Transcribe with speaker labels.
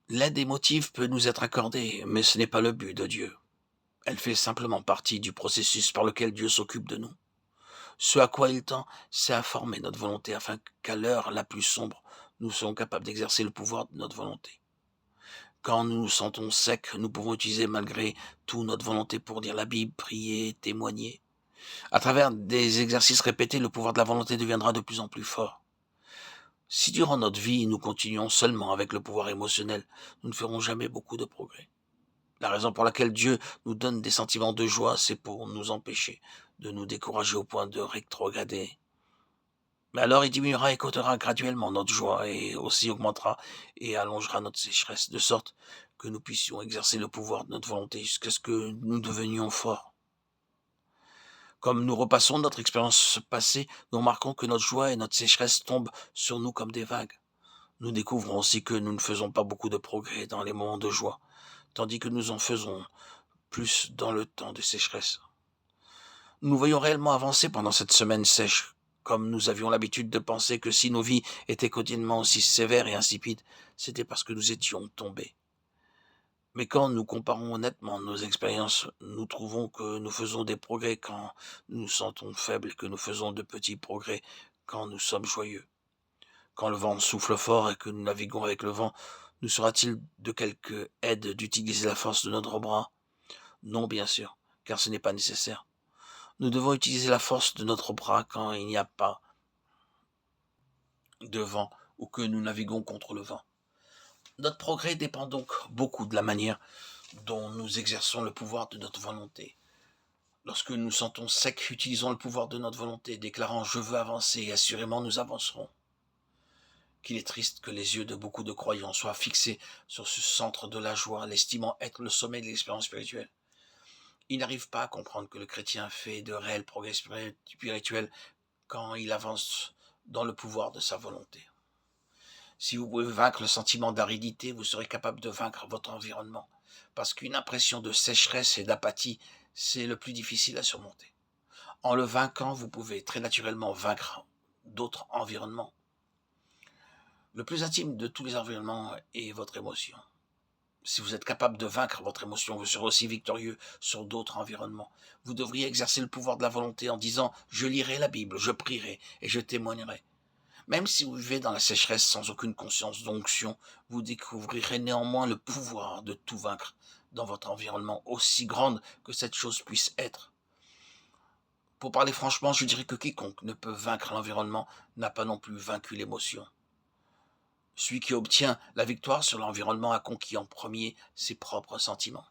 Speaker 1: L'aide émotive peut nous être accordée, mais ce n'est pas le but de Dieu. Elle fait simplement partie du processus par lequel Dieu s'occupe de nous. Ce à quoi il tend, c'est à former notre volonté afin qu'à l'heure la plus sombre, nous soyons capables d'exercer le pouvoir de notre volonté. Quand nous nous sentons secs, nous pouvons utiliser malgré tout notre volonté pour lire la Bible, prier, témoigner. À travers des exercices répétés, le pouvoir de la volonté deviendra de plus en plus fort. Si durant notre vie, nous continuons seulement avec le pouvoir émotionnel, nous ne ferons jamais beaucoup de progrès. La raison pour laquelle Dieu nous donne des sentiments de joie, c'est pour nous empêcher de nous décourager au point de rétrograder. Mais alors il diminuera et côtera graduellement notre joie et aussi augmentera et allongera notre sécheresse, de sorte que nous puissions exercer le pouvoir de notre volonté jusqu'à ce que nous devenions forts. Comme nous repassons notre expérience passée, nous remarquons que notre joie et notre sécheresse tombent sur nous comme des vagues. Nous découvrons aussi que nous ne faisons pas beaucoup de progrès dans les moments de joie, tandis que nous en faisons plus dans le temps de sécheresse. Nous voyons réellement avancer pendant cette semaine sèche, comme nous avions l'habitude de penser que si nos vies étaient quotidiennement aussi sévères et insipides, c'était parce que nous étions tombés. Mais quand nous comparons honnêtement nos expériences, nous trouvons que nous faisons des progrès quand nous nous sentons faibles et que nous faisons de petits progrès quand nous sommes joyeux. Quand le vent souffle fort et que nous naviguons avec le vent, nous sera-t-il de quelque aide d'utiliser la force de notre bras? Non, bien sûr, car ce n'est pas nécessaire. Nous devons utiliser la force de notre bras quand il n'y a pas de vent ou que nous naviguons contre le vent. Notre progrès dépend donc beaucoup de la manière dont nous exerçons le pouvoir de notre volonté. Lorsque nous nous sentons secs, utilisons le pouvoir de notre volonté, déclarant «Je veux avancer» et assurément nous avancerons. Qu'il est triste que les yeux de beaucoup de croyants soient fixés sur ce centre de la joie, l'estimant être le sommet de l'expérience spirituelle. Ils n'arrivent pas à comprendre que le chrétien fait de réels progrès spirituels quand il avance dans le pouvoir de sa volonté. Si vous pouvez vaincre le sentiment d'aridité, vous serez capable de vaincre votre environnement. Parce qu'une impression de sécheresse et d'apathie, c'est le plus difficile à surmonter. En le vainquant, vous pouvez très naturellement vaincre d'autres environnements. Le plus intime de tous les environnements est votre émotion. Si vous êtes capable de vaincre votre émotion, vous serez aussi victorieux sur d'autres environnements. Vous devriez exercer le pouvoir de la volonté en disant « Je lirai la Bible, je prierai et je témoignerai ». Même si vous vivez dans la sécheresse sans aucune conscience d'onction, vous découvrirez néanmoins le pouvoir de tout vaincre dans votre environnement, aussi grande que cette chose puisse être. Pour parler franchement, je dirais que quiconque ne peut vaincre l'environnement n'a pas non plus vaincu l'émotion. Celui qui obtient la victoire sur l'environnement a conquis en premier ses propres sentiments.